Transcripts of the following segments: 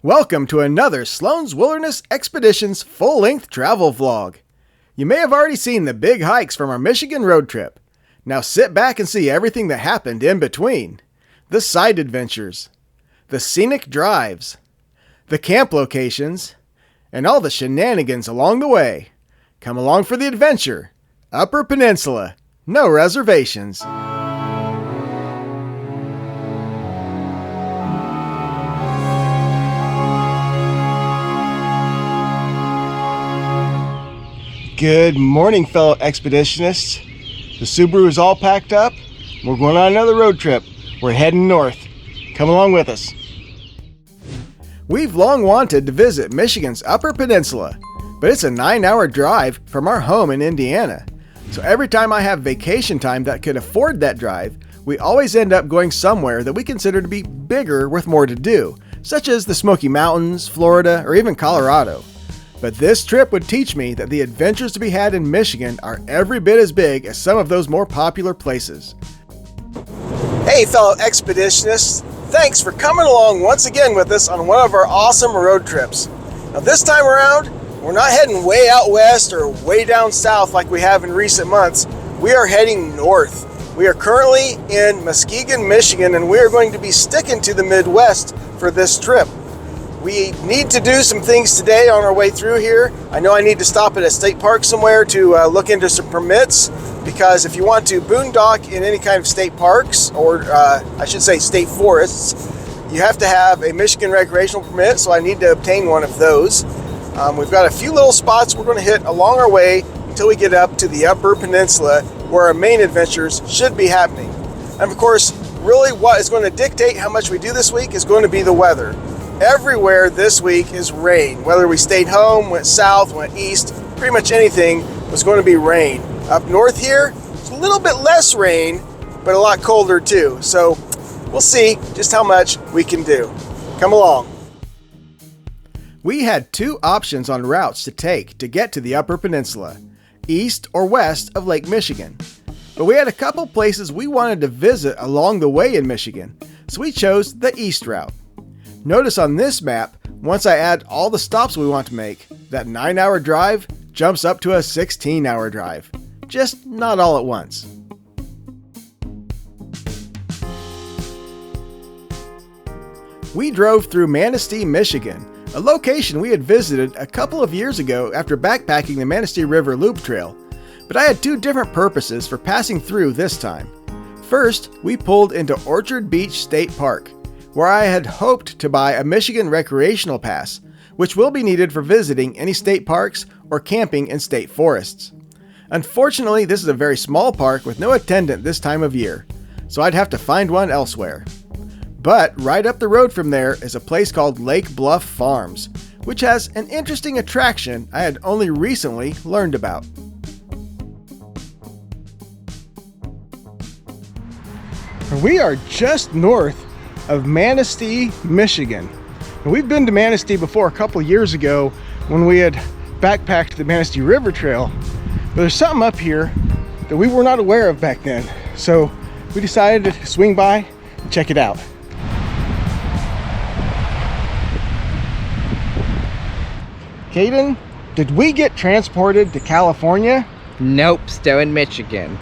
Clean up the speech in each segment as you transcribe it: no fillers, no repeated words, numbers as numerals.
Welcome to another Sloan's Wilderness Expeditions full-length travel vlog. You may have already seen the big hikes from our Michigan road trip. Now sit back and see everything that happened in between. The side adventures, the scenic drives, the camp locations, and all the shenanigans along the way. Come along for the adventure. Upper Peninsula, no reservations. Good morning, fellow expeditionists. The Subaru is all packed up. We're going on another road trip. We're heading north. Come along with us. We've long wanted to visit Michigan's Upper Peninsula, but it's a 9-hour drive from our home in Indiana. So every time I have vacation time that could afford that drive, we always end up going somewhere that we consider to be bigger with more to do, such as the Smoky Mountains, Florida, or even Colorado. But this trip would teach me that the adventures to be had in Michigan are every bit as big as some of those more popular places. Hey fellow expeditionists, thanks for coming along once again with us on one of our awesome road trips. Now this time around, we're not heading way out west or way down south like we have in recent months. We are heading north. We are currently in Muskegon, Michigan, and we are going to be sticking to the Midwest for this trip. We need to do some things today on our way through here. I know I need to stop at a state park somewhere to look into some permits, because if you want to boondock in any kind of state parks, or I should say state forests, you have to have a Michigan recreational permit, so I need to obtain one of those. We've got a few little spots we're going to hit along our way until we get up to the Upper Peninsula, where our main adventures should be happening. And of course, really what is going to dictate how much we do this week is going to be the weather. Everywhere this week is rain. Whether we stayed home, went south, went east, pretty much anything was going to be rain. Up north here, it's a little bit less rain, but a lot colder too. So we'll see just how much we can do. Come along. We had two options on routes to take to get to the Upper Peninsula, east or west of Lake Michigan. But we had a couple places we wanted to visit along the way in Michigan, so we chose the east route. Notice on this map, once I add all the stops we want to make, that 9-hour drive jumps up to a 16-hour drive. Just not all at once. We drove through Manistee, Michigan, a location we had visited a couple of years ago after backpacking the Manistee River Loop Trail, but I had two different purposes for passing through this time. First, we pulled into Orchard Beach State Park, where I had hoped to buy a Michigan recreational pass, which will be needed for visiting any state parks or camping in state forests. Unfortunately, this is a very small park with no attendant this time of year, so I'd have to find one elsewhere. But right up the road from there is a place called Lake Bluff Farms, which has an interesting attraction I had only recently learned about. We are just north of Manistee, Michigan. And we've been to Manistee before a couple years ago when we had backpacked the Manistee River Trail, but there's something up here that we were not aware of back then, so we decided to swing by and check it out. Caden, did we get transported to California? Nope, still in Michigan.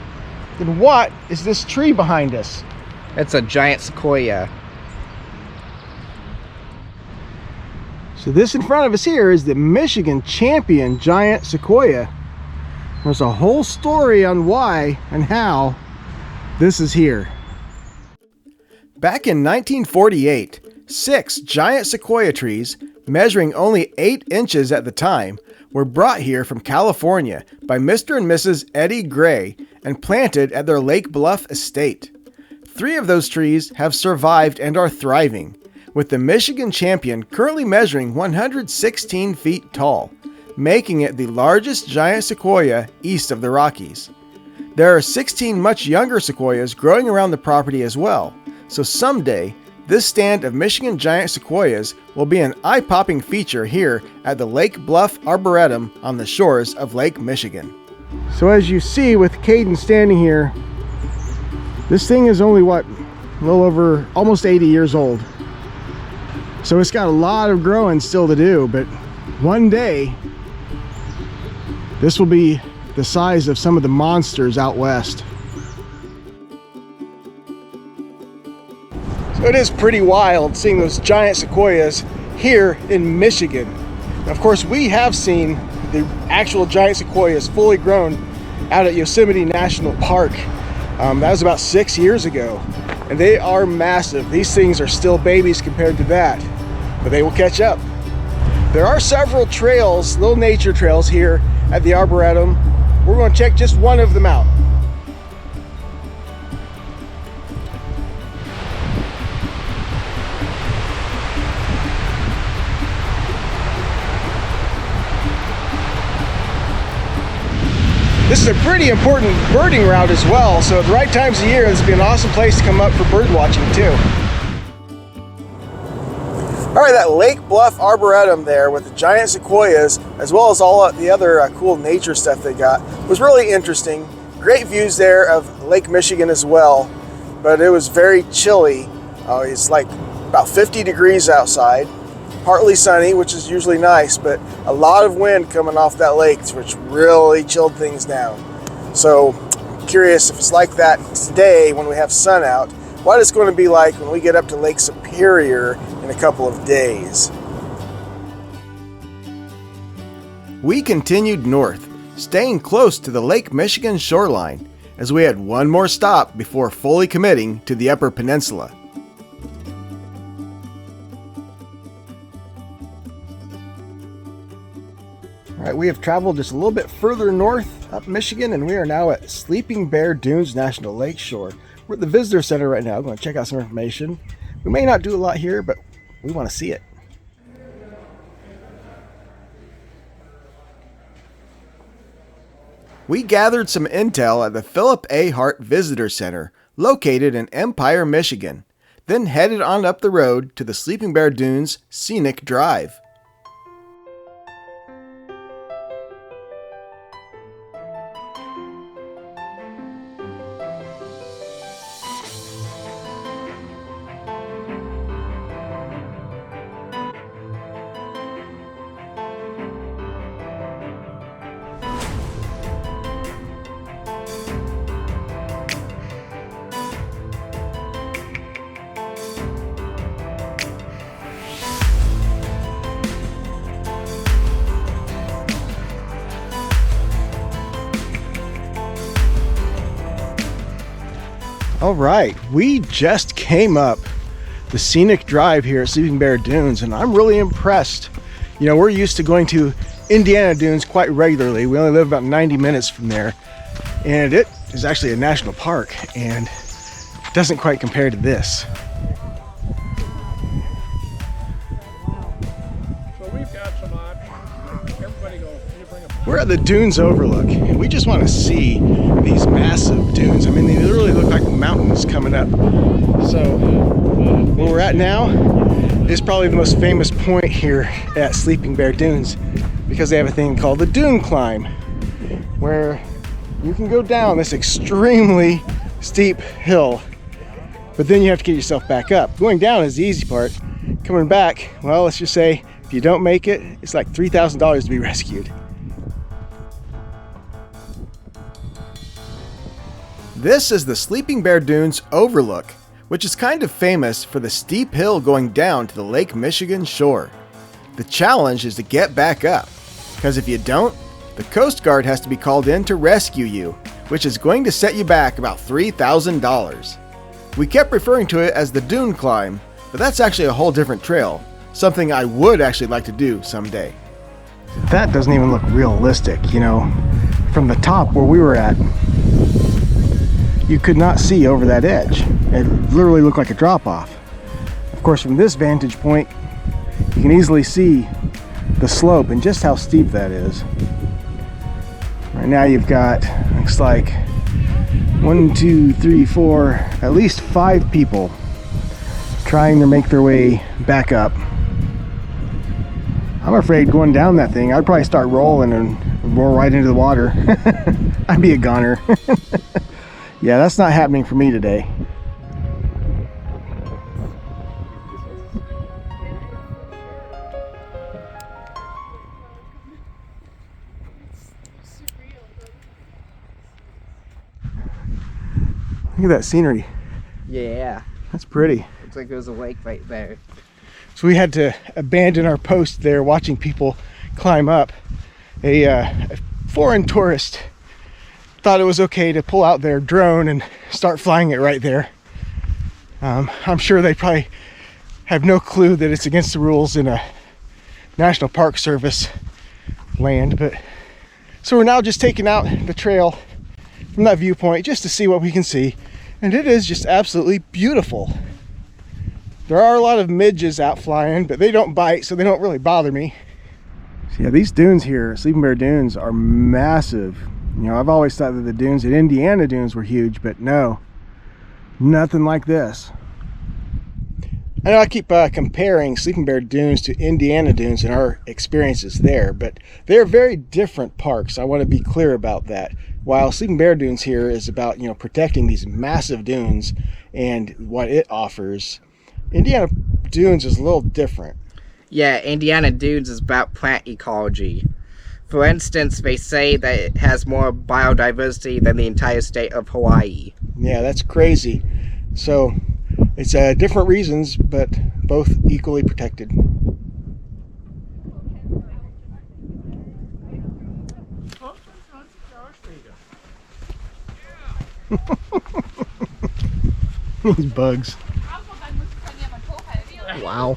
Then what is this tree behind us? It's a giant sequoia. So this in front of us here is the Michigan champion giant sequoia. There's a whole story on why and how this is here. Back in 1948, 6 giant sequoia trees, measuring only 8 inches at the time, were brought here from California by Mr. and Mrs. Eddie Gray and planted at their Lake Bluff estate. 3 of those trees have survived and are thriving, with the Michigan champion currently measuring 116 feet tall, making it the largest giant sequoia east of the Rockies. There are 16 much younger sequoias growing around the property as well, so someday this stand of Michigan giant sequoias will be an eye-popping feature here at the Lake Bluff Arboretum on the shores of Lake Michigan. So as you see with Caden standing here, this thing is only a little over almost 80 years old. So it's got a lot of growing still to do, but one day this will be the size of some of the monsters out west. So it is pretty wild seeing those giant sequoias here in Michigan. Now, of course, we have seen the actual giant sequoias fully grown out at Yosemite National Park. That was about 6 years ago, and they are massive. These things are still babies compared to that, but they will catch up. There are several trails, little nature trails here at the Arboretum. We're going to check just one of them out. This is a pretty important birding route as well, so at the right times of year, this would be an awesome place to come up for bird watching too. All right, that Lake Bluff Arboretum there with the giant sequoias, as well as all the other cool nature stuff they got, was really interesting. Great views there of Lake Michigan as well, but it was very chilly. It's like about 50 degrees outside. Partly sunny, which is usually nice, but a lot of wind coming off that lake, which really chilled things down. So I'm curious if it's like that today when we have sun out, what it's going to be like when we get up to Lake Superior in a couple of days. We continued north, staying close to the Lake Michigan shoreline, as we had one more stop before fully committing to the Upper Peninsula. All right, we have traveled just a little bit further north up Michigan, and we are now at Sleeping Bear Dunes National Lakeshore. We're at the visitor center right now. I'm going to check out some information. We may not do a lot here, but we want to see it. We gathered some intel at the Philip A. Hart Visitor Center, located in Empire, Michigan, then headed on up the road to the Sleeping Bear Dunes Scenic Drive. All right, we just came up the scenic drive here at Sleeping Bear Dunes, and I'm really impressed. You know, we're used to going to Indiana Dunes quite regularly. We only live about 90 minutes from there, and it is actually a national park, and it doesn't quite compare to this. So we've got some options. Everybody go. You bring a We're at the Dunes Overlook, and we just want to see these massive dunes. I mean, they literally look like mountains coming up. So where we're at now is probably the most famous point here at Sleeping Bear Dunes, because they have a thing called the dune climb, where you can go down this extremely steep hill, but then you have to get yourself back up. Going down is the easy part. Coming back, well, let's just say if you don't make it, it's like $3,000 to be rescued. This is the Sleeping Bear Dunes Overlook, which is kind of famous for the steep hill going down to the Lake Michigan shore. The challenge is to get back up, because if you don't, the Coast Guard has to be called in to rescue you, which is going to set you back about $3,000. We kept referring to it as the dune climb, but that's actually a whole different trail, something I would actually like to do someday. That doesn't even look realistic, you know. From the top where we were at, you could not see over that edge. It literally looked like a drop-off. Of course, from this vantage point, you can easily see the slope and just how steep that is. Right now you've got, looks like 1, 2, 3, 4, at least 5 people trying to make their way back up. I'm afraid going down that thing, I'd probably start rolling and roll right into the water. I'd be a goner. Yeah, that's not happening for me today. Look at that scenery. Yeah. That's pretty. Looks like there's a lake right there. So we had to abandon our post there watching people climb up. A foreign tourist thought it was okay to pull out their drone and start flying it right there. I'm sure they probably have no clue that it's against the rules in a National Park Service land. But so we're now just taking out the trail from that viewpoint just to see what we can see, and it is just absolutely beautiful. There are a lot of midges out flying, but they don't bite, so they don't really bother me. So yeah, these dunes here, Sleeping Bear Dunes, are massive. You know, I've always thought that the dunes at Indiana Dunes were huge, but no, nothing like this. I know I keep comparing Sleeping Bear Dunes to Indiana Dunes and our experiences there, but they're very different parks. I want to be clear about that. While Sleeping Bear Dunes here is about, you know, protecting these massive dunes and what it offers, Indiana Dunes is a little different. Yeah, Indiana Dunes is about plant ecology. For instance, they say that it has more biodiversity than the entire state of Hawaii. Yeah, that's crazy. So it's different reasons, but both equally protected. These bugs. Wow.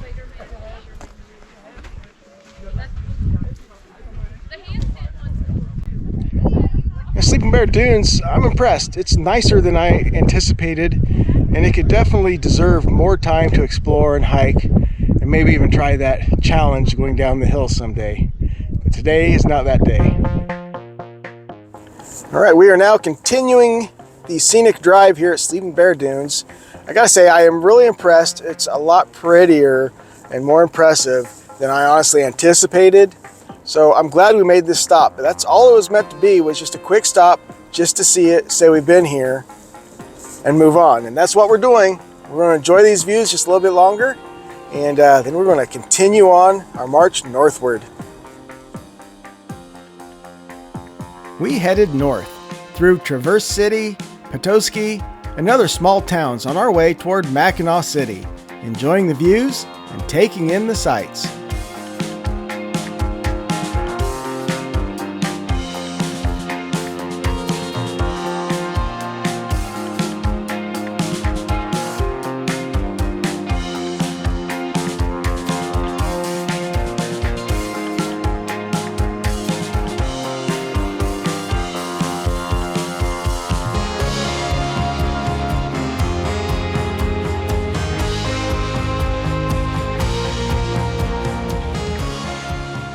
Sleeping Bear Dunes, I'm impressed. It's nicer than I anticipated, and it could definitely deserve more time to explore and hike, and maybe even try that challenge going down the hill someday. But today is not that day. All right, we are now continuing the scenic drive here at Sleeping Bear Dunes. I gotta say, I am really impressed. It's a lot prettier and more impressive than I honestly anticipated. So I'm glad we made this stop, but that's all it was meant to be, was just a quick stop just to see it, say we've been here, and move on. And that's what we're doing. We're going to enjoy these views just a little bit longer, and then we're going to continue on our march northward. We headed north through Traverse City, Petoskey, and other small towns on our way toward Mackinac City, enjoying the views and taking in the sights.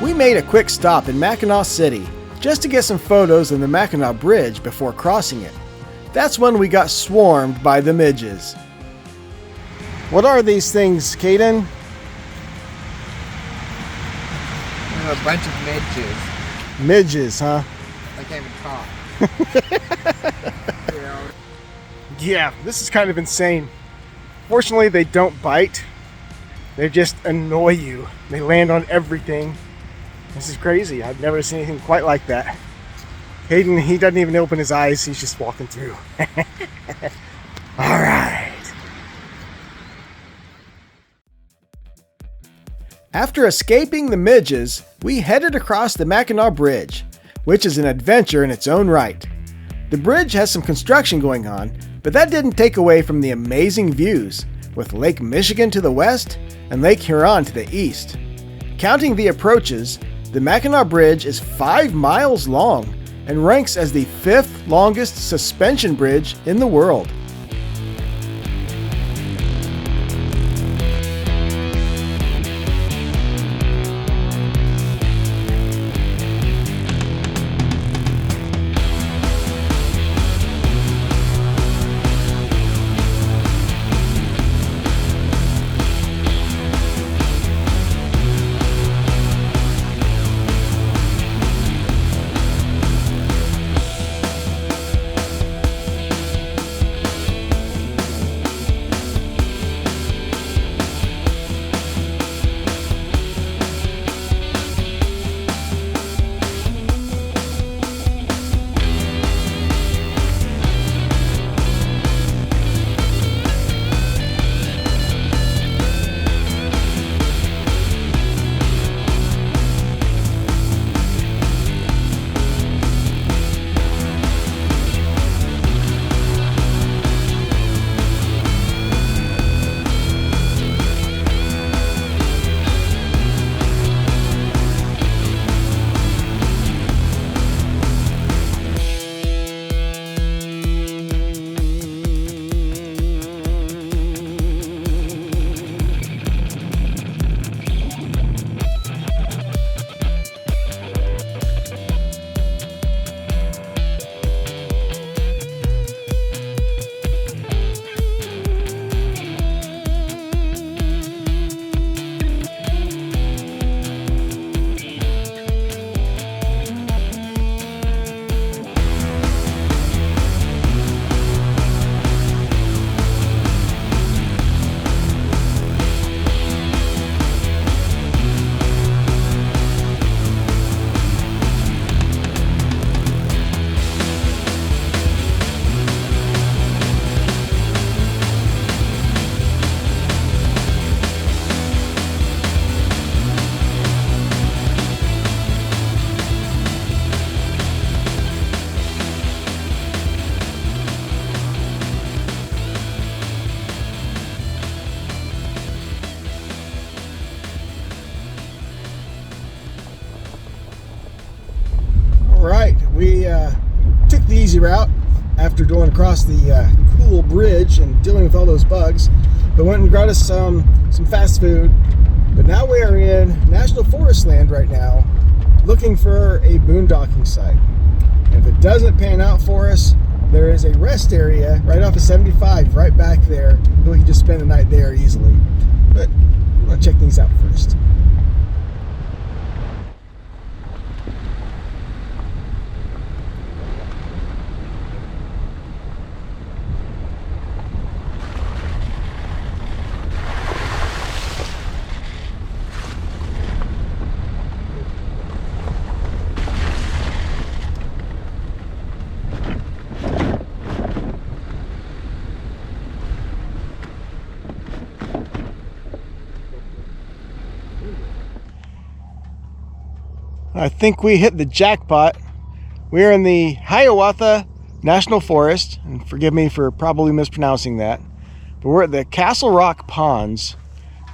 We made a quick stop in Mackinac City just to get some photos of the Mackinac Bridge before crossing it. That's when we got swarmed by the midges. What are these things, Caden? There's a bunch of midges. Midges, huh? I can't even talk. Yeah, this is kind of insane. Fortunately, they don't bite. They just annoy you. They land on everything. This is crazy. I've never seen anything quite like that. Hayden, he doesn't even open his eyes. He's just walking through. All right. After escaping the midges, we headed across the Mackinac Bridge, which is an adventure in its own right. The bridge has some construction going on, but that didn't take away from the amazing views, with Lake Michigan to the west and Lake Huron to the east. Counting the approaches, the Mackinac Bridge is 5 miles long and ranks as the 5th longest suspension bridge in the world. right, we took the easy route after going across the cool bridge and dealing with all those bugs, but went and got us some fast food. But now we are in National Forest land right now, looking for a boondocking site. And if it doesn't pan out for us, there is a rest area right off of 75 right back there. We can just spend the night there easily. But I'm gonna check things out first. I think we hit the jackpot. We're in the Hiawatha National Forest, and forgive me for probably mispronouncing that, but we're at the Castle Rock Ponds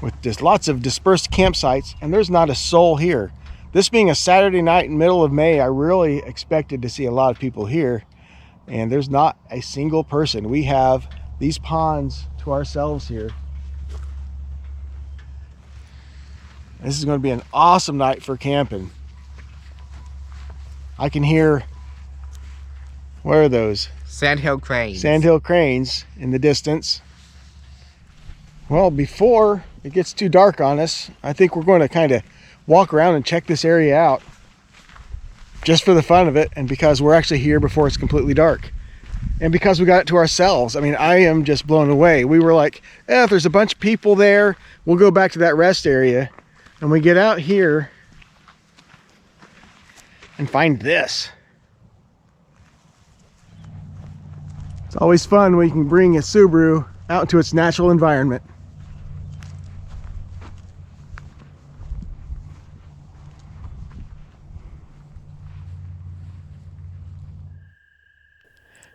with just lots of dispersed campsites, and there's not a soul here. This being a Saturday night in middle of May, I really expected to see a lot of people here, and there's not a single person. We have these ponds to ourselves here. This is going to be an awesome night for camping. I can hear, where are those? Sandhill cranes. Sandhill cranes in the distance. Well, before it gets too dark on us, I think we're going to kind of walk around and check this area out just for the fun of it, and because we're actually here before it's completely dark. And because we got it to ourselves. I mean, I am just blown away. We were like, if there's a bunch of people there, we'll go back to that rest area. And we get out here and find this. It's always fun when you can bring a Subaru out into its natural environment.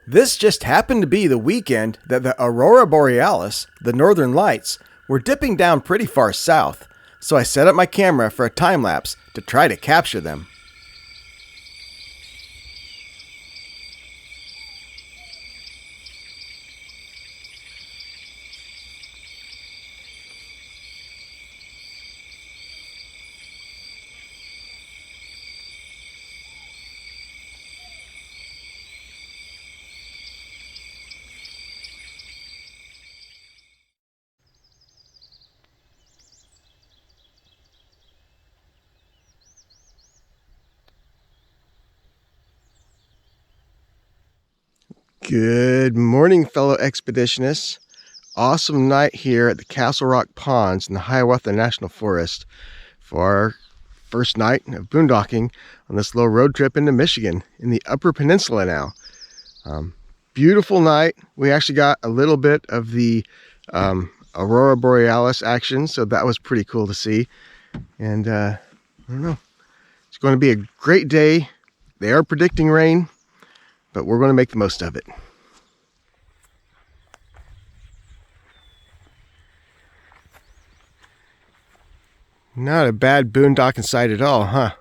This just happened to be the weekend that the Aurora Borealis, the Northern Lights, were dipping down pretty far south, so I set up my camera for a time lapse to try to capture them. Good morning, fellow expeditionists. Awesome night here at the Castle Rock Ponds in the Hiawatha National Forest for our first night of boondocking on this little road trip into Michigan in the Upper Peninsula now. Beautiful night. We actually got a little bit of the Aurora Borealis action, so that was pretty cool to see. And I don't know, it's going to be a great day. They are predicting rain, but we're going to make the most of it. Not a bad boondocking site at all, huh?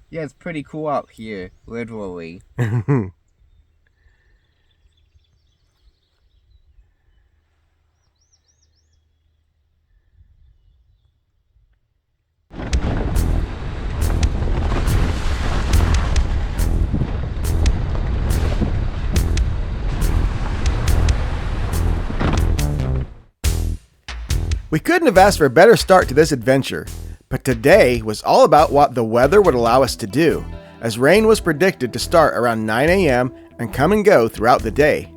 Yeah, it's pretty cool out here, literally. We couldn't have asked for a better start to this adventure, but today was all about what the weather would allow us to do, as rain was predicted to start around 9 a.m. and come and go throughout the day.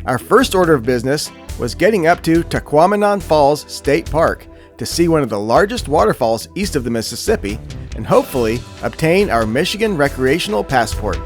Our first order of business was getting up to Tahquamenon Falls State Park to see one of the largest waterfalls east of the Mississippi and hopefully obtain our Michigan recreational passport.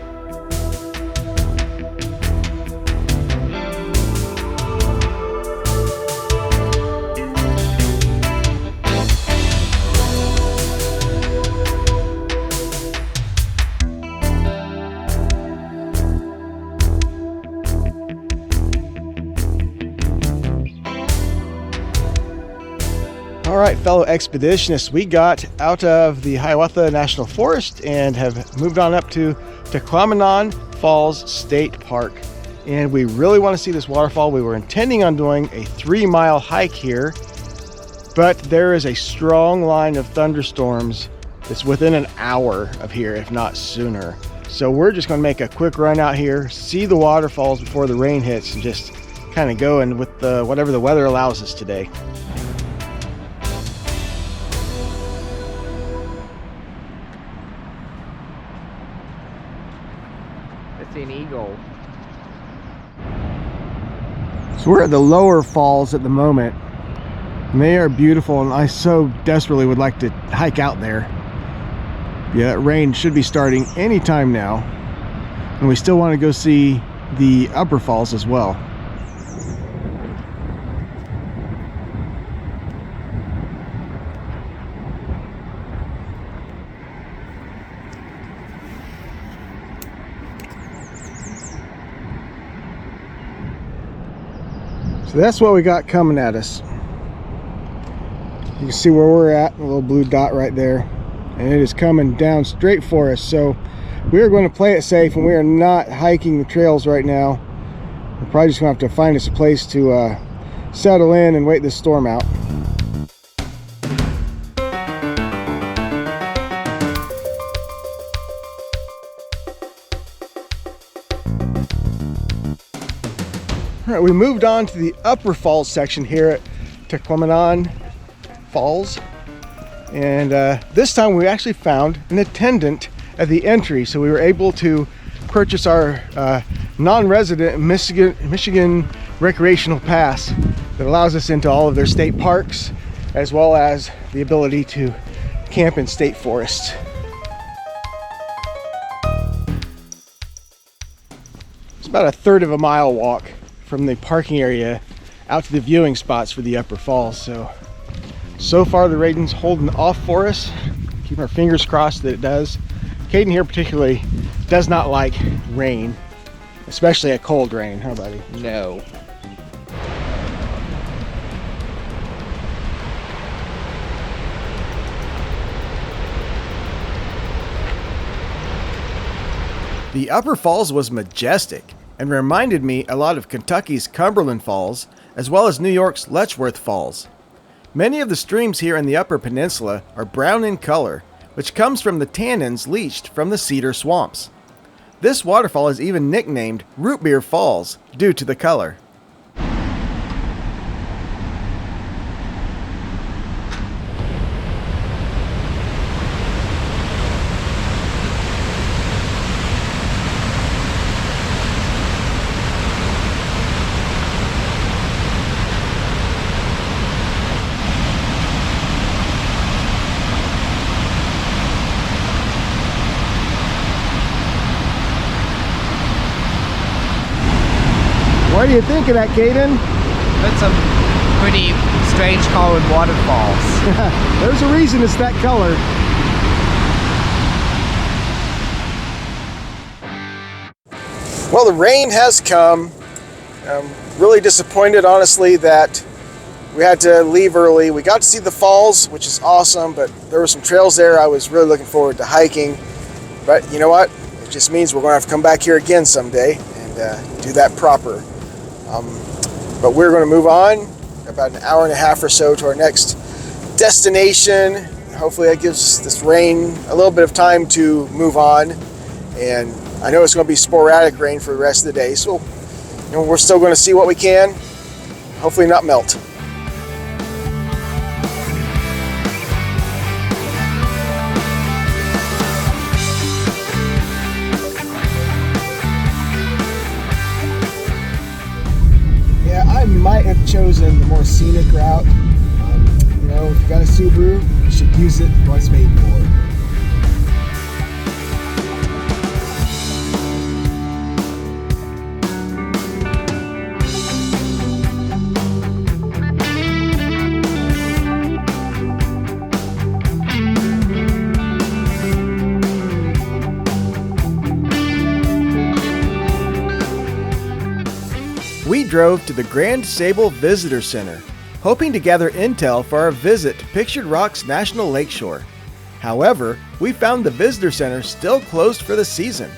All right, fellow expeditionists. We got out of the Hiawatha National Forest and have moved on up to Tahquamenon Falls State Park. And we really want to see this waterfall. We were intending on doing a 3-mile hike here, but there is a strong line of thunderstorms that's within an hour of here, if not sooner. So we're just going to make a quick run out here, see the waterfalls before the rain hits, and just kind of go in with whatever the weather allows us today. I see an eagle. So we're at the lower falls at the moment, and they are beautiful, and I so desperately would like to hike out there. Yeah, that rain should be starting anytime now, and we still want to go see the upper falls as well. So that's what we got coming at us. You can see where we're at, a little blue dot right there, and it is coming down straight for us. So we are going to play it safe, and we are not hiking the trails right now. We're probably just going to have to find us a place to settle in and wait this storm out. All right, we moved on to the upper falls section here at Tahquamenon Falls, and this time we actually found an attendant at the entry, so we were able to purchase our non-resident Michigan recreational pass that allows us into all of their state parks, as well as the ability to camp in state forests. It's about a third of a mile walk from the parking area out to the viewing spots for the upper falls. So far the rain's holding off for us. Keep our fingers crossed that it does. Caden here particularly does not like rain, especially a cold rain, huh buddy? No. The upper falls was majestic and reminded me a lot of Kentucky's Cumberland Falls, as well as New York's Letchworth Falls. Many of the streams here in the Upper Peninsula are brown in color, which comes from the tannins leached from the cedar swamps. This waterfall is even nicknamed Root Beer Falls due to the color. What do you think of that, Caden? That's some pretty strange colored waterfalls. There's a reason it's that color. Well, the rain has come. I'm really disappointed, honestly, that we had to leave early. We got to see the falls, which is awesome, but there were some trails there I was really looking forward to hiking. But you know what? It just means we're going to have to come back here again someday and do that proper. But we're going to move on about an hour and a half or so to our next destination. Hopefully that gives this rain a little bit of time to move on. And I know it's going to be sporadic rain for the rest of the day, so we're still going to see what we can. Hopefully not melt. Might have chosen the more scenic route. If you got a Subaru, you should use it for what it's made for. We drove to the Grand Sable Visitor Center, hoping to gather intel for our visit to Pictured Rocks National Lakeshore. However, we found the visitor center still closed for the season.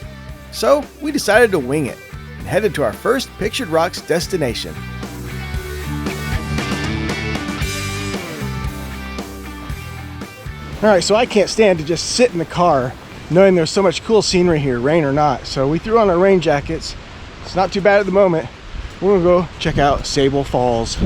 So we decided to wing it and headed to our first Pictured Rocks destination. Alright, so I can't stand to just sit in the car knowing there's so much cool scenery here, rain or not. So we threw on our rain jackets. It's not too bad at the moment. We're gonna go check out Sable Falls.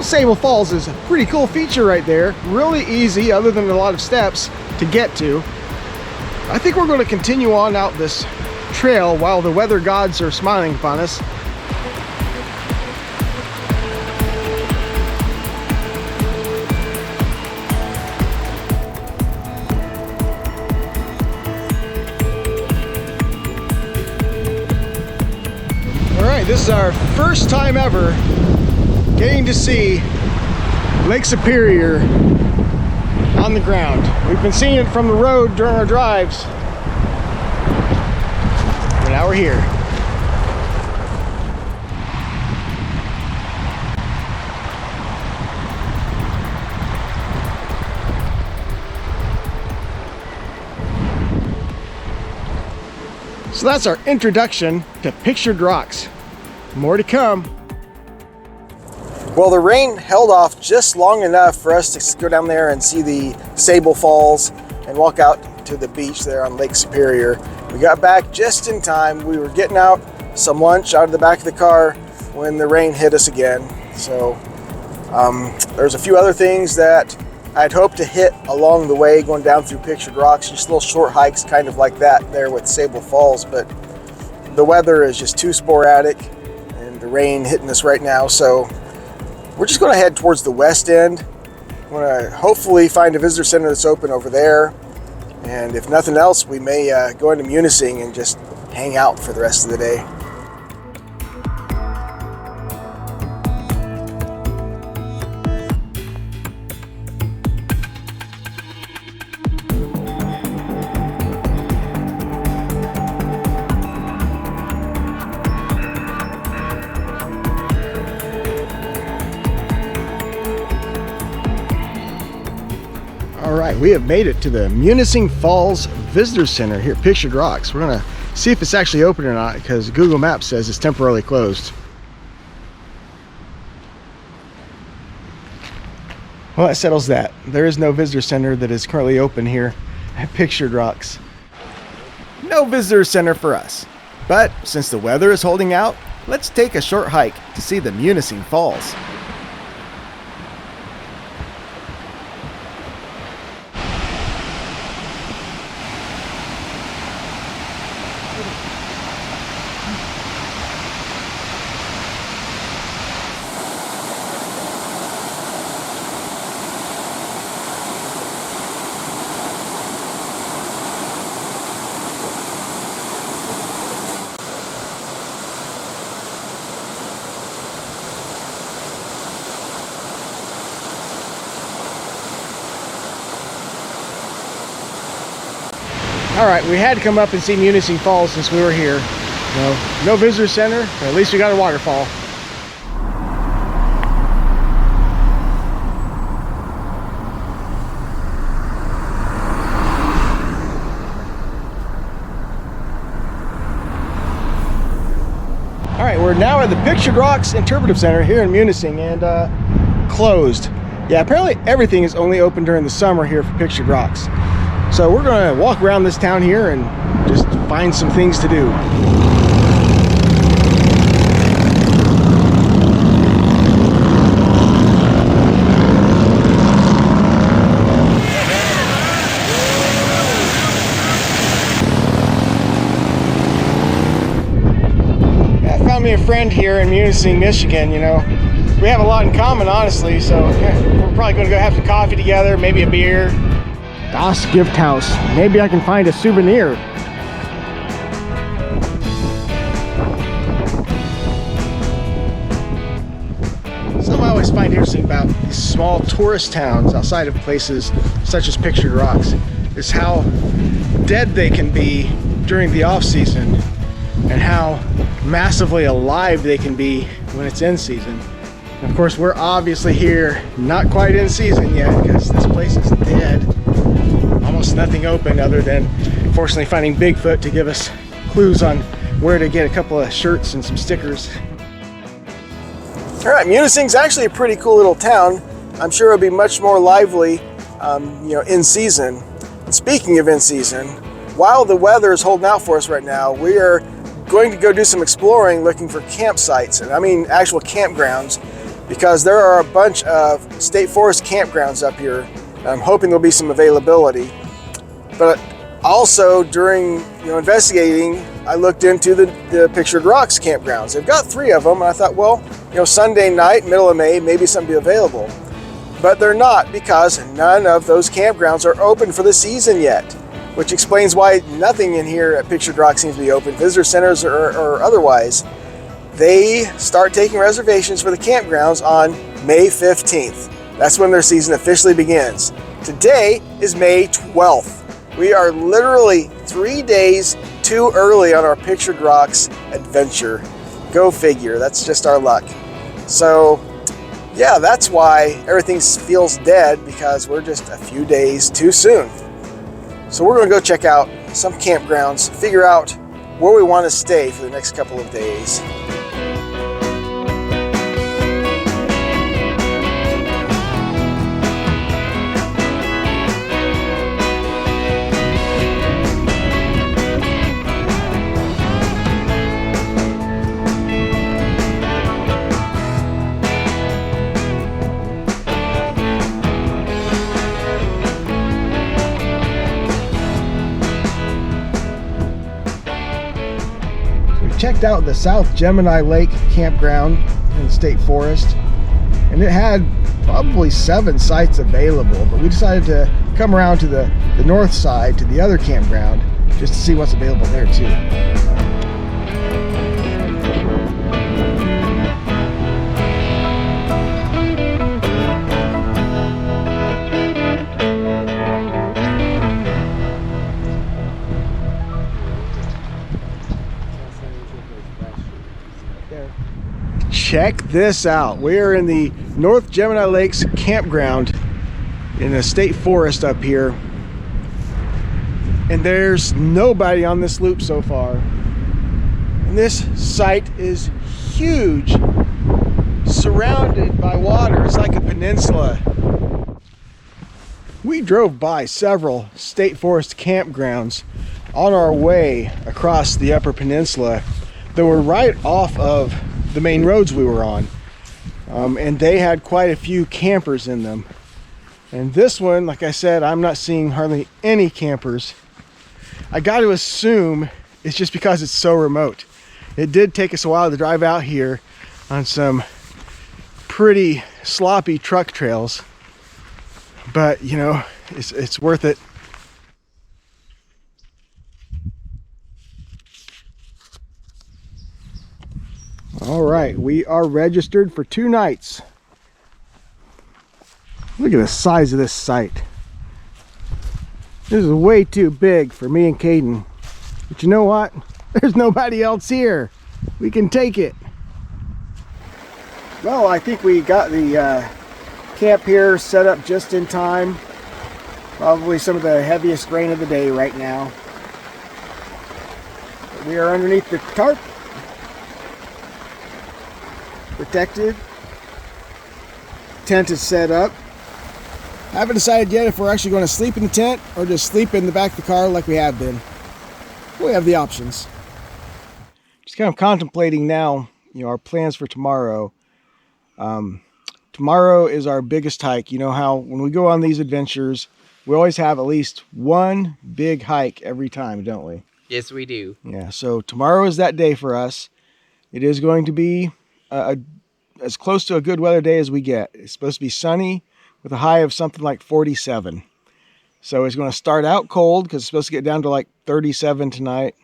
Sable Falls is a pretty cool feature right there. Really easy, other than a lot of steps to get to. I think we're going to continue on out this trail while the weather gods are smiling upon us. All right, this is our first time ever getting to see Lake Superior on the ground. We've been seeing it from the road during our drives, but now we're here. So that's our introduction to Pictured Rocks. More to come. Well, the rain held off just long enough for us to go down there and see the Sable Falls and walk out to the beach there on Lake Superior. We got back just in time. We were getting out some lunch out of the back of the car when the rain hit us again. So there's a few other things that I'd hoped to hit along the way going down through Pictured Rocks, just little short hikes kind of like that there with Sable Falls, but the weather is just too sporadic and the rain hitting us right now. So we're just going to head towards the west end. We're going to hopefully find a visitor center that's open over there. And if nothing else, we may go into Munising and just hang out for the rest of the day. Alright, we have made it to the Munising Falls Visitor Center here at Pictured Rocks. We're going to see if it's actually open or not because Google Maps says it's temporarily closed. Well, that settles that. There is no visitor center that is currently open here at Pictured Rocks. No visitor center for us. But since the weather is holding out, let's take a short hike to see the Munising Falls. Alright, we had to come up and see Munising Falls since we were here. No visitor center, but at least we got a waterfall. Alright, we're now at the Pictured Rocks Interpretive Center here in Munising and closed. Yeah, apparently everything is only open during the summer here for Pictured Rocks. So we're going to walk around this town here and just find some things to do. I found me a friend friend here in Munising, Michigan. You know, we have a lot in common, honestly. So yeah, we're probably going to go have some coffee together, maybe a beer. Das Gift House. Maybe I can find a souvenir. Something I always find interesting about these small tourist towns outside of places such as Pictured Rocks is how dead they can be during the off season and how massively alive they can be when it's in season. And of course, we're obviously here not quite in season yet because this place is dead. Almost nothing open other than fortunately finding Bigfoot to give us clues on where to get a couple of shirts and some stickers. All right, Munising's actually a pretty cool little town. I'm sure it'll be much more lively, you know, in season. And speaking of in season, while the weather is holding out for us right now, we are going to go do some exploring looking for campsites, and I mean actual campgrounds, because there are a bunch of state forest campgrounds up here. I'm hoping there'll be some availability. But also during investigating, I looked into the Pictured Rocks campgrounds. They've got 3 of them, and I thought, well, Sunday night, middle of May, maybe something will be available. But they're not, because none of those campgrounds are open for the season yet, which explains why nothing in here at Pictured Rocks seems to be open, visitor centers or otherwise. They start taking reservations for the campgrounds on May 15th. That's when their season officially begins. Today is May 12th. We are literally 3 days too early on our Pictured Rocks adventure. Go figure, that's just our luck. So yeah, that's why everything feels dead, because we're just a few days too soon. So we're gonna go check out some campgrounds, figure out where we want to stay for the next couple of days. Checked out the South Gemini Lake campground in the state forest, and it had probably 7 sites available, but we decided to come around to the north side to the other campground just to see what's available there too. Check this out. We are in the North Gemini Lakes campground in the state forest up here. And there's nobody on this loop so far. And this site is huge, surrounded by water. It's like a peninsula. We drove by several state forest campgrounds on our way across the Upper Peninsula that were right off of the main roads we were on, and they had quite a few campers in them. And this one, like I said, I'm not seeing hardly any campers. I got to assume it's just because it's so remote. It did take us a while to drive out here on some pretty sloppy truck trails, but it's worth it. All right, we are registered for 2 nights. Look at the size of this site. This is way too big for me and Caden. But you know what? There's nobody else here. We can take it. Well, I think we got the camp here set up just in time. Probably some of the heaviest rain of the day right now. But we are underneath the tarp. Protected. Tent is set up. I haven't decided yet if we're actually going to sleep in the tent or just sleep in the back of the car like we have been. We have the options. Just kind of contemplating now, our plans for tomorrow. Tomorrow is our biggest hike. You know how when we go on these adventures, we always have at least one big hike every time, don't we? Yes, we do. Yeah, so tomorrow is that day for us. It is going to be as close to a good weather day as we get. It's supposed to be sunny with a high of something like 47. So it's going to start out cold because it's supposed to get down to like 37 tonight.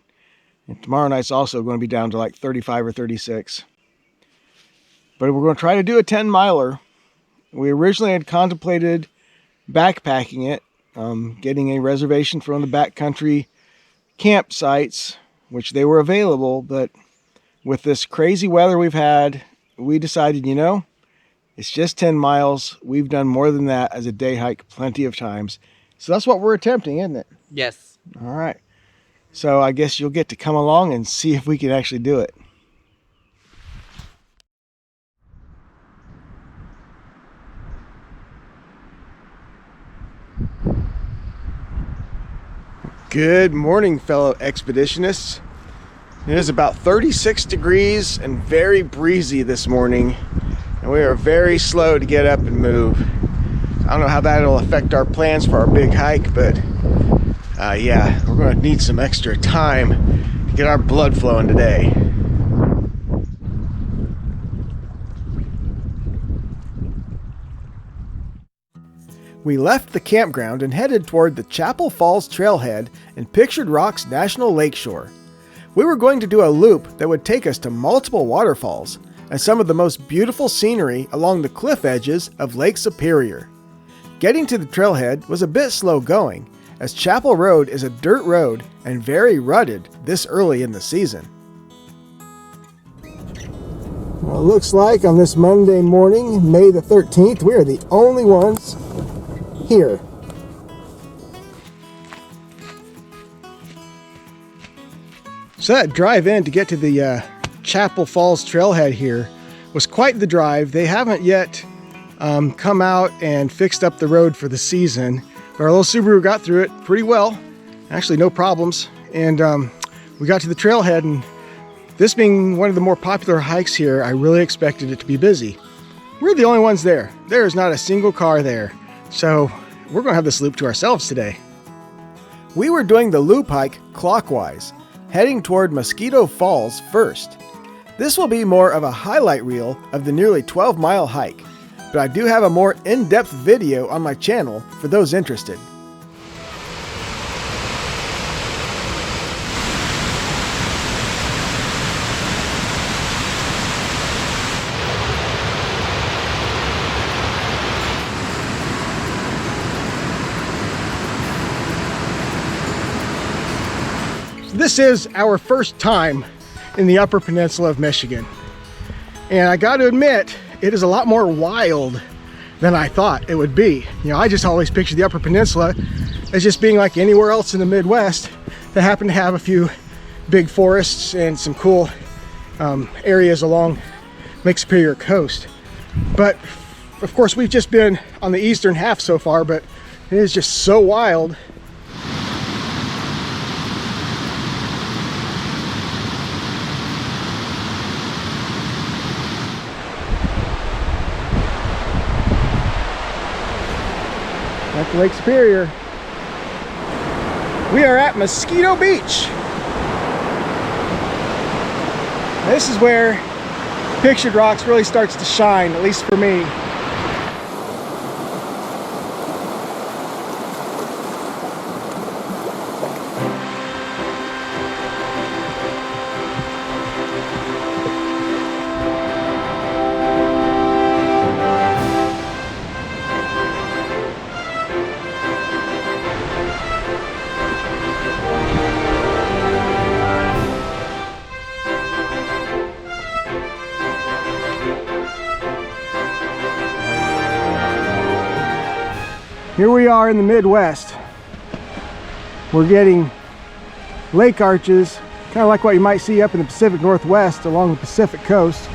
And tomorrow night's also going to be down to like 35 or 36. But we're going to try to do a 10-miler. We originally had contemplated backpacking it, getting a reservation from the backcountry campsites, which they were available, but with this crazy weather we've had, we decided, you know, it's just 10 miles. We've done more than that as a day hike plenty of times. So that's what we're attempting, isn't it? Yes. All right. So I guess you'll get to come along and see if we can actually do it. Good morning, fellow expeditionists. It is about 36 degrees and very breezy this morning, and we are very slow to get up and move. I don't know how that'll affect our plans for our big hike, but yeah, we're going to need some extra time to get our blood flowing today. We left the campground and headed toward the Sable Falls trailhead and Pictured Rocks National Lakeshore. We were going to do a loop that would take us to multiple waterfalls and some of the most beautiful scenery along the cliff edges of Lake Superior. Getting to the trailhead was a bit slow going, as Chapel Road is a dirt road and very rutted this early in the season. Well, it looks like on this Monday morning, May the 13th, we are the only ones here. So that drive in to get to the Chapel Falls trailhead here was quite the drive. They haven't yet come out and fixed up the road for the season, but our little Subaru got through it pretty well. Actually, no problems. And we got to the trailhead, and this being one of the more popular hikes here, I really expected it to be busy. We're the only ones there. There is not a single car there. So we're going to have this loop to ourselves today. We were doing the loop hike clockwise, heading toward Mosquito Falls first. This will be more of a highlight reel of the nearly 12-mile hike, but I do have a more in-depth video on my channel for those interested. This is our first time in the Upper Peninsula of Michigan. And I got to admit, it is a lot more wild than I thought it would be. You know, I just always pictured the Upper Peninsula as just being like anywhere else in the Midwest that happened to have a few big forests and some cool areas along Lake Superior coast. But of course, we've just been on the eastern half so far, but it is just so wild. At Lake Superior. We are at Mosquito Beach. This is where Pictured Rocks really starts to shine, at least for me. Here we are in the Midwest. We're getting lake arches, kind of like what you might see up in the Pacific Northwest along the Pacific coast.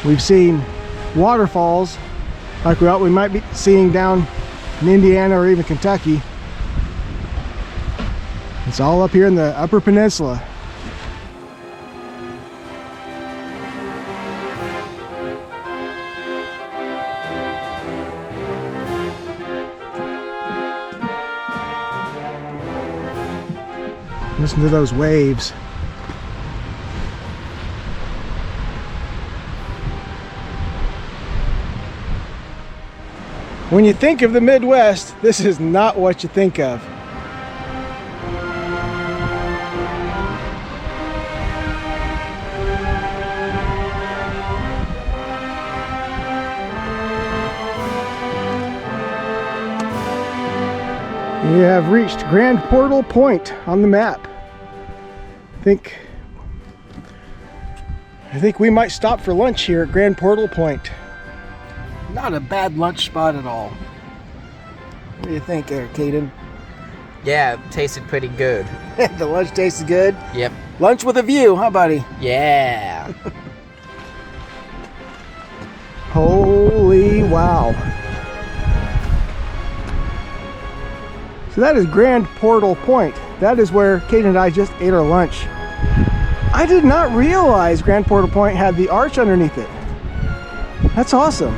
We've seen waterfalls like what we might be seeing down in Indiana or even Kentucky. It's all up here in the Upper Peninsula. Listen to those waves. When you think of the Midwest, this is not what you think of. We have reached Grand Portal Point on the map. I think we might stop for lunch here at Grand Portal Point. Not a bad lunch spot at all. What do you think there, Caden? Yeah, it tasted pretty good. The lunch tasted good? Yep. Lunch with a view, huh, buddy? Yeah. Holy wow. So that is Grand Portal Point. That is where Caden and I just ate our lunch. I did not realize Grand Portal Point had the arch underneath it. That's awesome.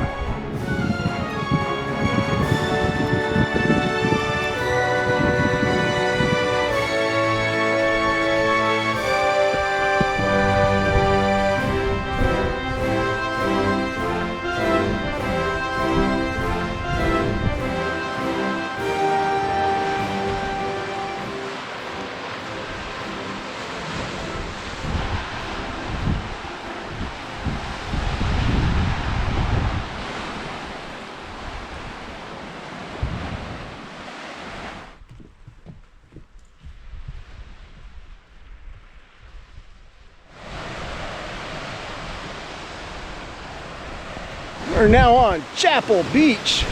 We're now on Chapel Beach.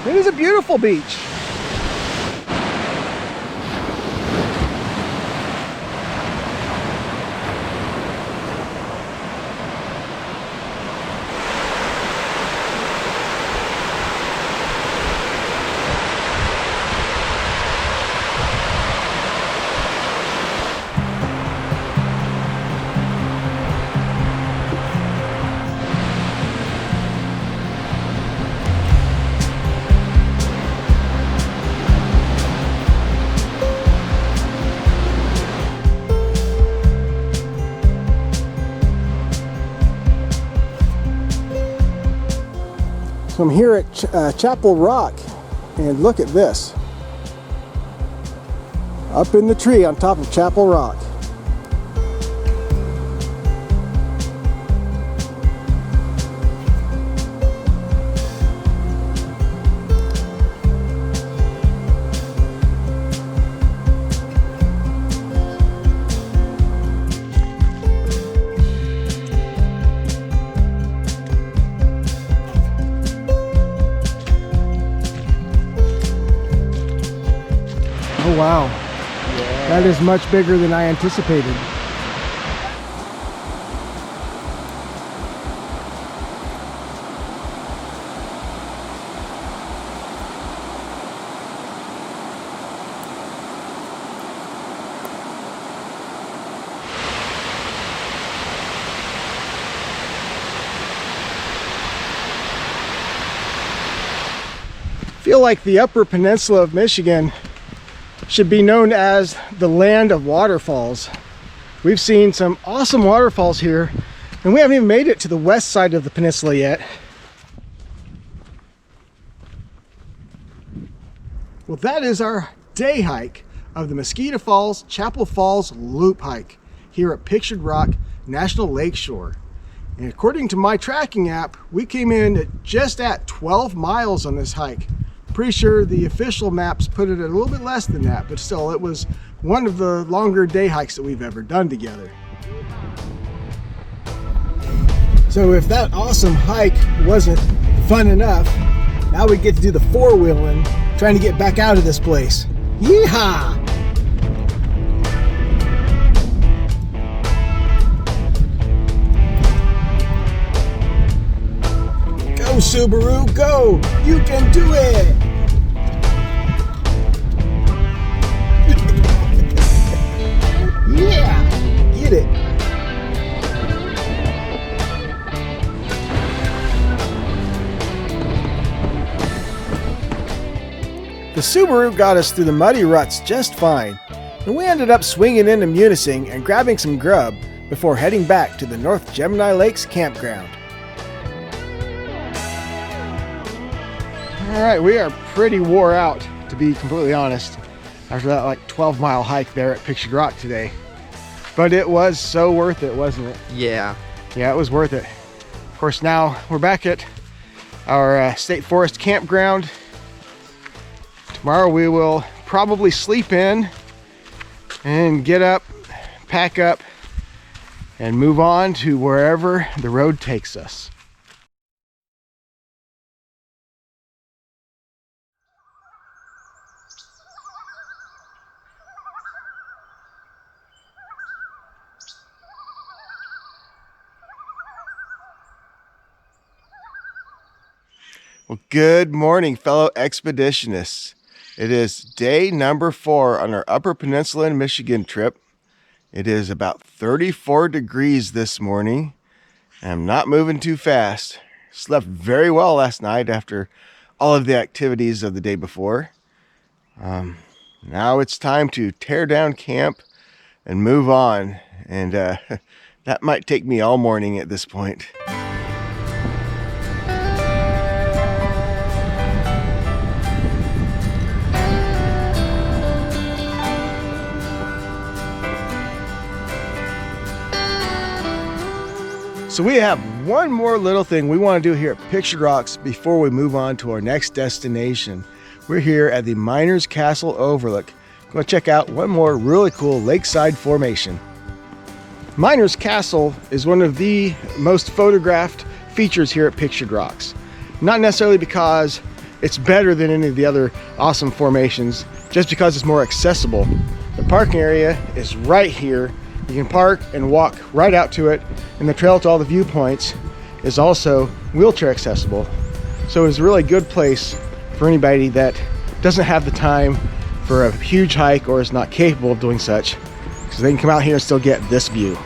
It is a beautiful beach. So I'm here at Chapel Rock, and look at this. Up in the tree on top of Chapel Rock. Oh wow, yeah. That is much bigger than I anticipated. I feel like the Upper Peninsula of Michigan should be known as the land of waterfalls. We've seen some awesome waterfalls here, and we haven't even made it to the west side of the peninsula yet. Well, that is our day hike of the Mosquito Falls Chapel Falls Loop hike here at Pictured Rock National Lakeshore. And according to my tracking app, we came in at just at 12 miles on this hike. Pretty sure the official maps put it at a little bit less than that, but still, it was one of the longer day hikes that we've ever done together. So if that awesome hike wasn't fun enough, now we get to do the four-wheeling, trying to get back out of this place. Yeehaw! Go, Subaru, go! You can do it! Yeah! Get it! The Subaru got us through the muddy ruts just fine, and we ended up swinging into Munising and grabbing some grub before heading back to the North Gemini Lakes Campground. All right, we are pretty wore out, to be completely honest, after that like 12-mile hike there at Pictured Rock today. But it was so worth it, wasn't it? Yeah. Yeah, it was worth it. Of course, now we're back at our state forest campground. Tomorrow we will probably sleep in and get up, pack up, and move on to wherever the road takes us. Well, good morning, fellow expeditionists. It is day number 4 on our Upper Peninsula in Michigan trip. It is about 34 degrees this morning. I'm not moving too fast. Slept very well last night after all of the activities of the day before. Now it's time to tear down camp and move on. And that might take me all morning at this point. So we have one more little thing we want to do here at Pictured Rocks before we move on to our next destination. We're here at the Miners Castle Overlook. Go check out one more really cool lakeside formation. Miners Castle is one of the most photographed features here at Pictured Rocks. Not necessarily because it's better than any of the other awesome formations, just because it's more accessible. The parking area is right here. You can park and walk right out to it, and the trail to all the viewpoints is also wheelchair accessible. So it's a really good place for anybody that doesn't have the time for a huge hike or is not capable of doing such, because they can come out here and still get this view.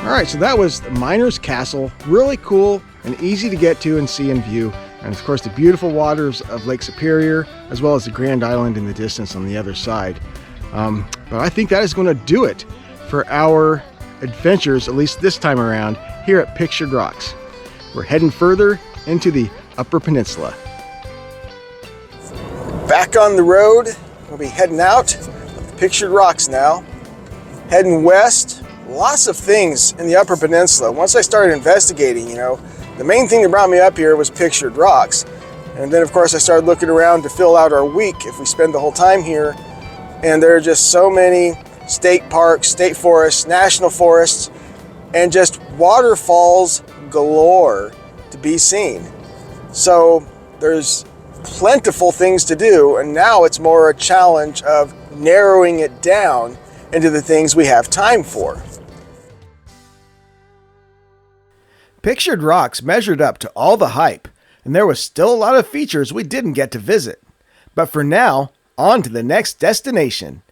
All right, so that was the Miners Castle. Really cool and easy to get to and see in view. And of course, the beautiful waters of Lake Superior, as well as the Grand Island in the distance on the other side. But I think that is going to do it for our adventures, at least this time around, here at Pictured Rocks. We're heading further into the Upper Peninsula. Back on the road, we'll be heading out of Pictured Rocks now. Heading west. Lots of things in the Upper Peninsula. Once I started investigating, the main thing that brought me up here was Pictured Rocks. And then of course I started looking around to fill out our week if we spend the whole time here. And there are just so many state parks, state forests, national forests, and just waterfalls galore to be seen. So there's plentiful things to do, and now it's more a challenge of narrowing it down into the things we have time for. Pictured Rocks measured up to all the hype, and there was still a lot of features we didn't get to visit. But for now, on to the next destination.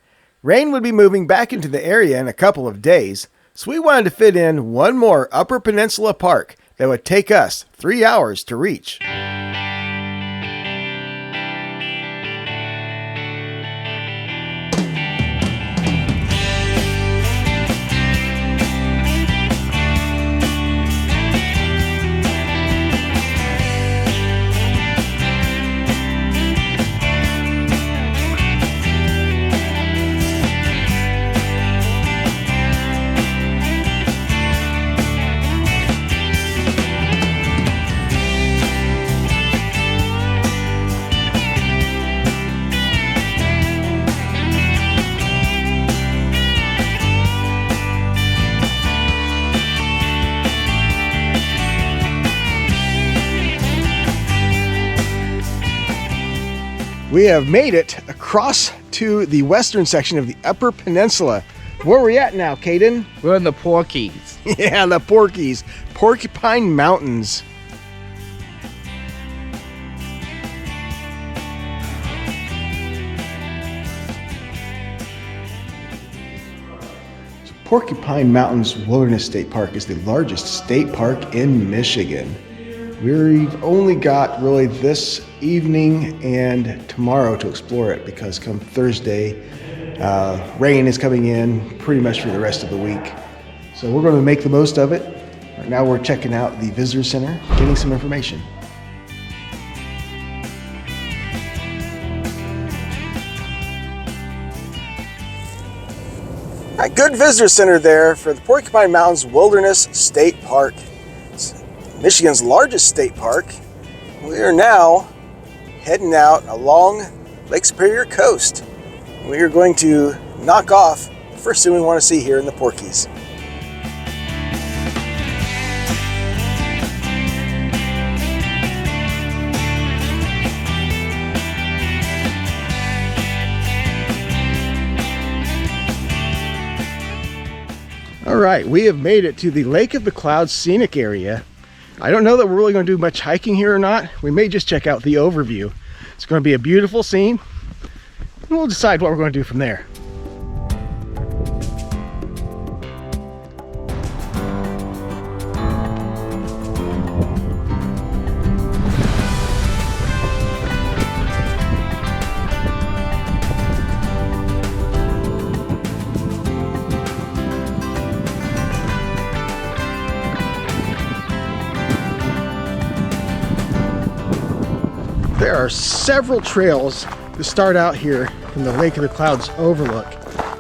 Rain would be moving back into the area in a couple of days, so we wanted to fit in one more Upper Peninsula park that would take us 3 hours to reach. We have made it across to the western section of the Upper Peninsula. Where are we at now, Caden? We're in the Porkies. Yeah, the Porkies. Porcupine Mountains. Porcupine Mountains Wilderness State Park is the largest state park in Michigan. We've only got really this evening and tomorrow to explore it because come Thursday, rain is coming in pretty much for the rest of the week. So we're going to make the most of it. Right now we're checking out the visitor center, getting some information. All right, good visitor center there for the Porcupine Mountains Wilderness State Park. It's Michigan's largest state park. We are now heading out along Lake Superior coast. We are going to knock off the first thing we want to see here in the Porkies. All right, we have made it to the Lake of the Clouds scenic area. I don't know that we're really going to do much hiking here or not. We may just check out the overview. It's going to be a beautiful scene, and we'll decide what we're going to do from there. There are several trails that start out here in the Lake of the Clouds overlook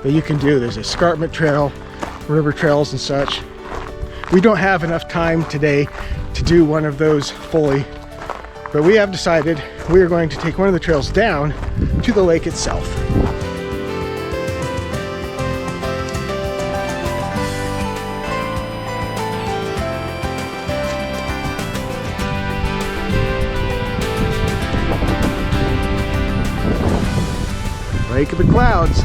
that you can do. There's escarpment trail, river trails and such. We don't have enough time today to do one of those fully, but we have decided we are going to take one of the trails down to the lake itself. Lake of the Clouds.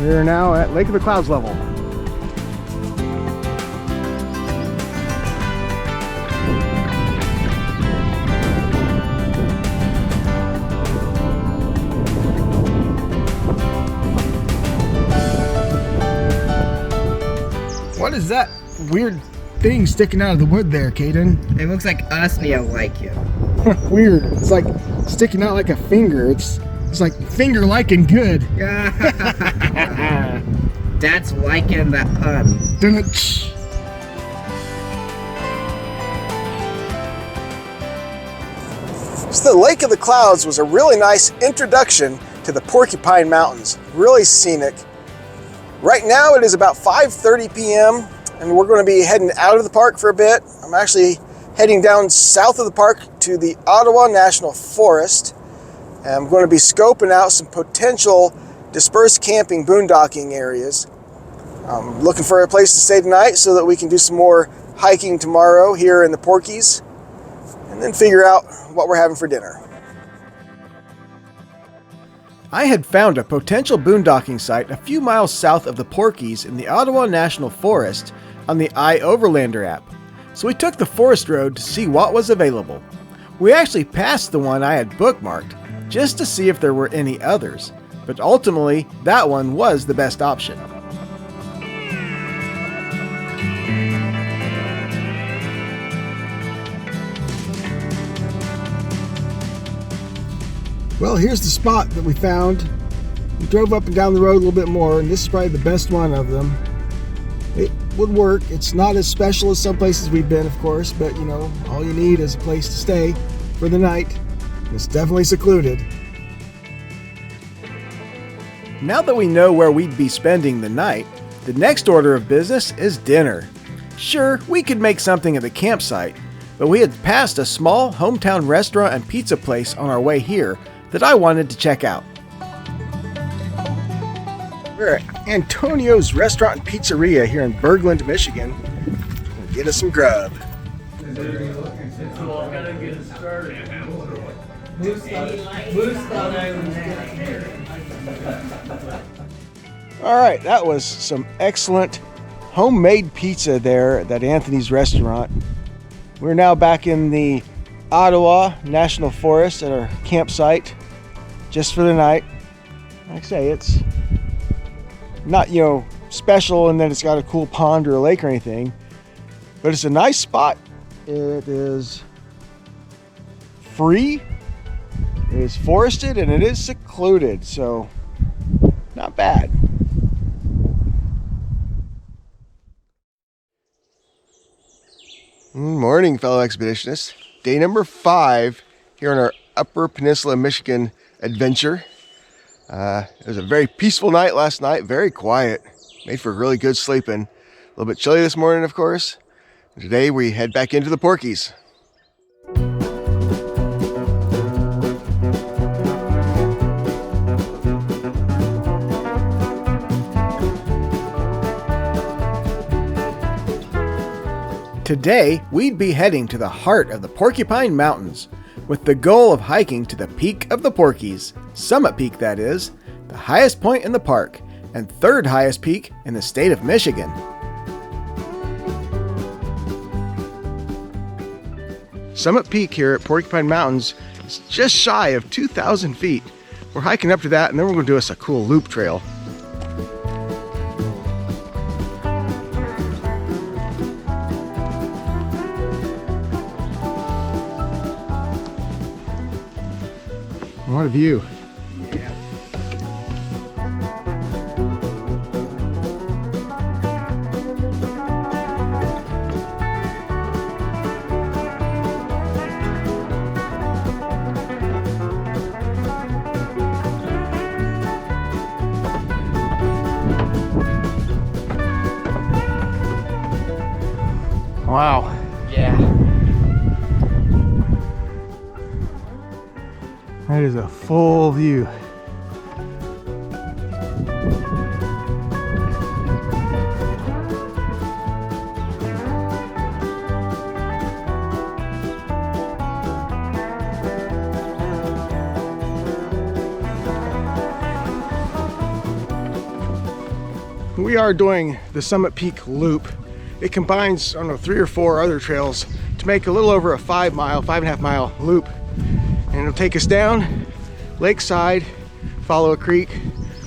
We are now at Lake of the Clouds level. What is that weird thing sticking out of the wood there, Caden? It looks like us near like you. Weird. It's like sticking out like a finger. It's like finger-like and good. That's liking that pun. So the Lake of the Clouds was a really nice introduction to the Porcupine Mountains. Really scenic. Right now it is about 5:30 p.m. and we're going to be heading out of the park for a bit. I'm actually heading down south of the park to the Ottawa National Forest. And I'm going to be scoping out some potential dispersed camping boondocking areas. I'm looking for a place to stay tonight so that we can do some more hiking tomorrow here in the Porkies and then figure out what we're having for dinner. I had found a potential boondocking site a few miles south of the Porkies in the Ottawa National Forest on the iOverlander app, so we took the forest road to see what was available. We actually passed the one I had bookmarked just to see if there were any others, but ultimately that one was the best option. Well, here's the spot that we found. We drove up and down the road a little bit more, and this is probably the best one of them. It would work. It's not as special as some places we've been, of course, but you know, all you need is a place to stay for the night. It's definitely secluded. Now that we know where we'd be spending the night, the next order of business is dinner. Sure, we could make something at the campsite, but we had passed a small hometown restaurant and pizza place on our way here that I wanted to check out. We're at Antonio's Restaurant and Pizzeria here in Bergland, Michigan. We'll get us some grub. All right, that was some excellent homemade pizza there at that Anthony's restaurant. We're now back in the Ottawa National Forest at our campsite just for the night. Like I say, it's not, special and then it's got a cool pond or a lake or anything, but it's a nice spot. It is free, it is forested, and it is secluded, so not bad. Morning, fellow expeditionists. Day number 5 here on our Upper Peninsula, Michigan adventure. It was a very peaceful night last night, very quiet, made for really good sleeping. A little bit chilly this morning, of course. And today we head back into the Porkies. Today, we'd be heading to the heart of the Porcupine Mountains, with the goal of hiking to the peak of the Porkies, Summit Peak that is, the highest point in the park, and third highest peak in the state of Michigan. Summit Peak here at Porcupine Mountains is just shy of 2,000 feet. We're hiking up to that, and then we're going to do us a cool loop trail. What a view. Yeah. Wow. Yeah. That is a full view. We are doing the Summit Peak Loop. It combines, 3 or 4 other trails to make a little over a 5.5 mile loop. And it'll take us down lakeside, follow a creek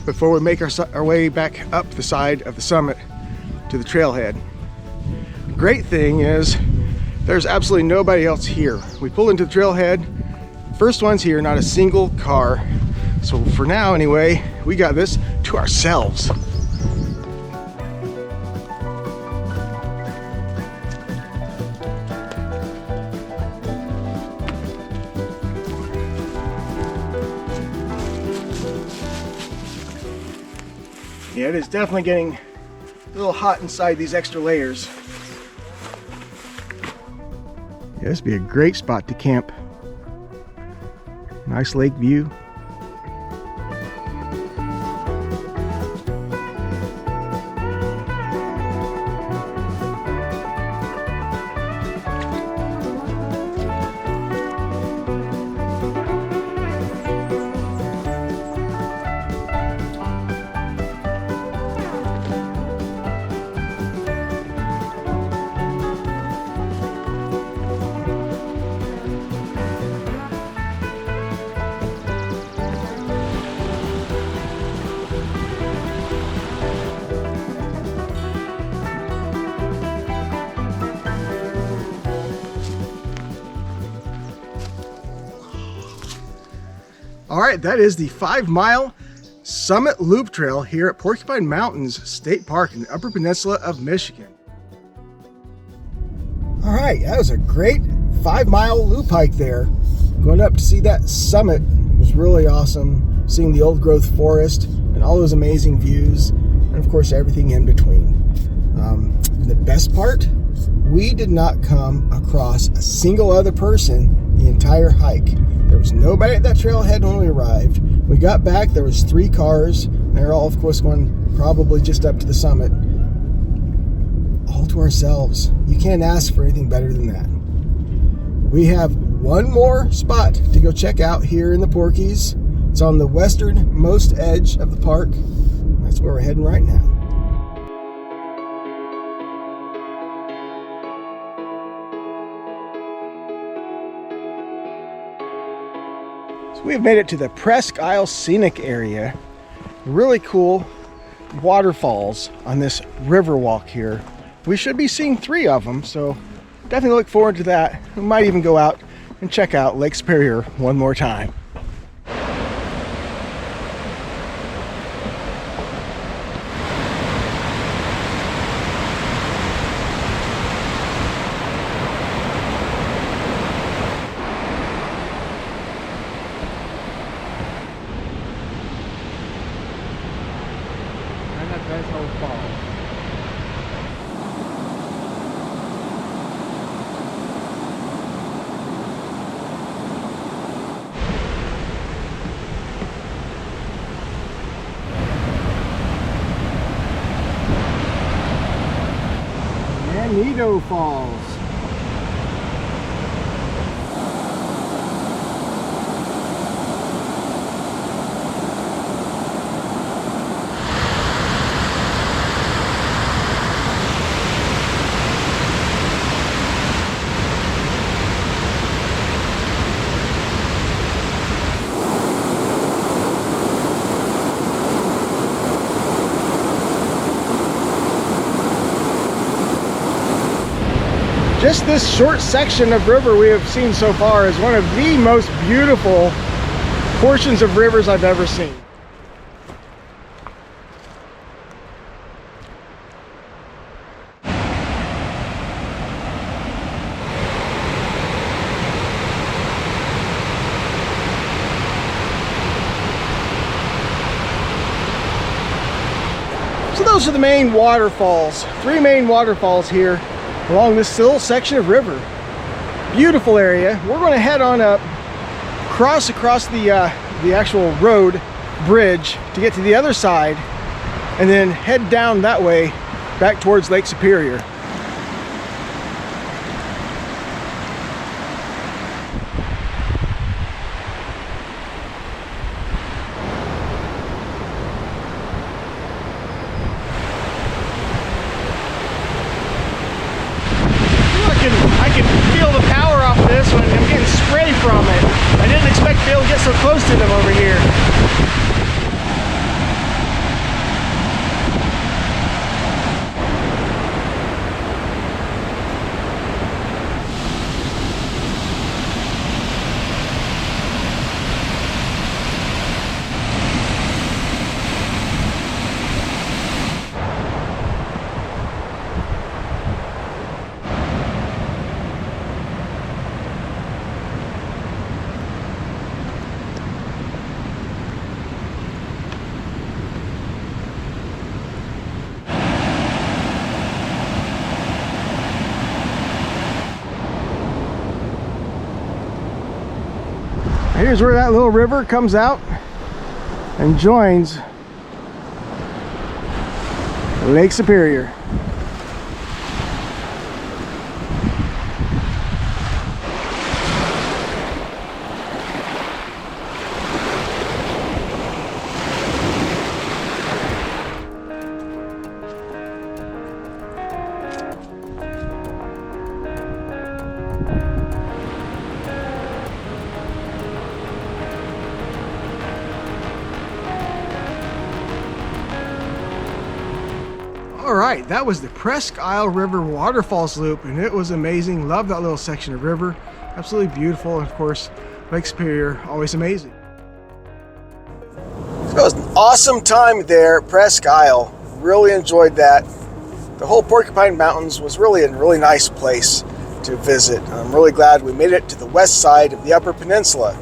before we make our way back up the side of the summit to the trailhead. The great thing is there's absolutely nobody else here. We pulled into the trailhead, first ones here, not a single car. So for now anyway, we got this to ourselves. Yeah, it is definitely getting a little hot inside these extra layers. Yeah, this would be a great spot to camp. Nice lake view. All right, that is the 5-mile Summit Loop Trail here at Porcupine Mountains State Park in the Upper Peninsula of Michigan. All right, that was a great 5-mile loop hike there. Going up to see that summit was really awesome. Seeing the old growth forest and all those amazing views, and of course everything in between. The best part, we did not come across a single other person the entire hike. There was nobody at that trailhead when we arrived. We got back, there was 3 cars, and they're all of course going probably just up to the summit. All to ourselves. You can't ask for anything better than that. We have one more spot to go check out here in the Porkies. It's on the westernmost edge of the park. That's where we're heading right now. So we have made it to the Presque Isle Scenic area. Really cool waterfalls on this river walk here. We should be seeing 3 of them, so definitely look forward to that. We might even go out and check out Lake Superior one more time. Sable Falls. Just this short section of river we have seen so far is one of the most beautiful portions of rivers I've ever seen. So those are the main waterfalls, 3 main waterfalls here along this little section of river. Beautiful area. We're going to head on up, cross across the actual road bridge to get to the other side, and then head down that way back towards Lake Superior. I can feel the power off of this one. I'm getting spray from it. I didn't expect to be able to get so close to them over here. Here's where that little river comes out and joins Lake Superior. Alright, that was the Presque Isle River Waterfalls Loop, and it was amazing. Love that little section of river. Absolutely beautiful, and of course, Lake Superior, always amazing. So it was an awesome time there at Presque Isle. Really enjoyed that. The whole Porcupine Mountains was really a really nice place to visit. I'm really glad we made it to the west side of the Upper Peninsula.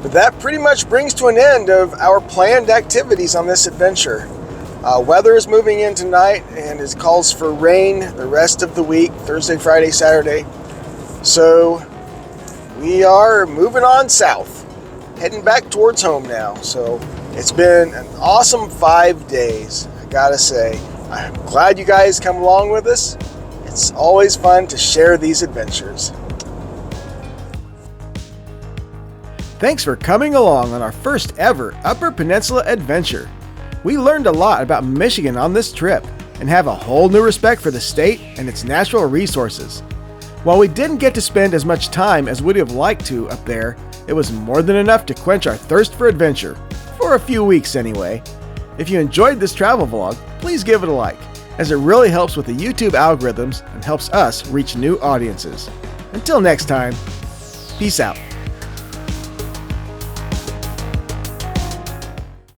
But that pretty much brings to an end of our planned activities on this adventure. Weather is moving in tonight, and it calls for rain the rest of the week, Thursday, Friday, Saturday. So we are moving on south, heading back towards home now. So it's been an awesome 5 days, I gotta say. I'm glad you guys come along with us. It's always fun to share these adventures. Thanks for coming along on our first ever Upper Peninsula adventure. We learned a lot about Michigan on this trip and have a whole new respect for the state and its natural resources. While we didn't get to spend as much time as we'd have liked to up there, it was more than enough to quench our thirst for adventure, for a few weeks anyway. If you enjoyed this travel vlog, please give it a like, as it really helps with the YouTube algorithms and helps us reach new audiences. Until next time, peace out.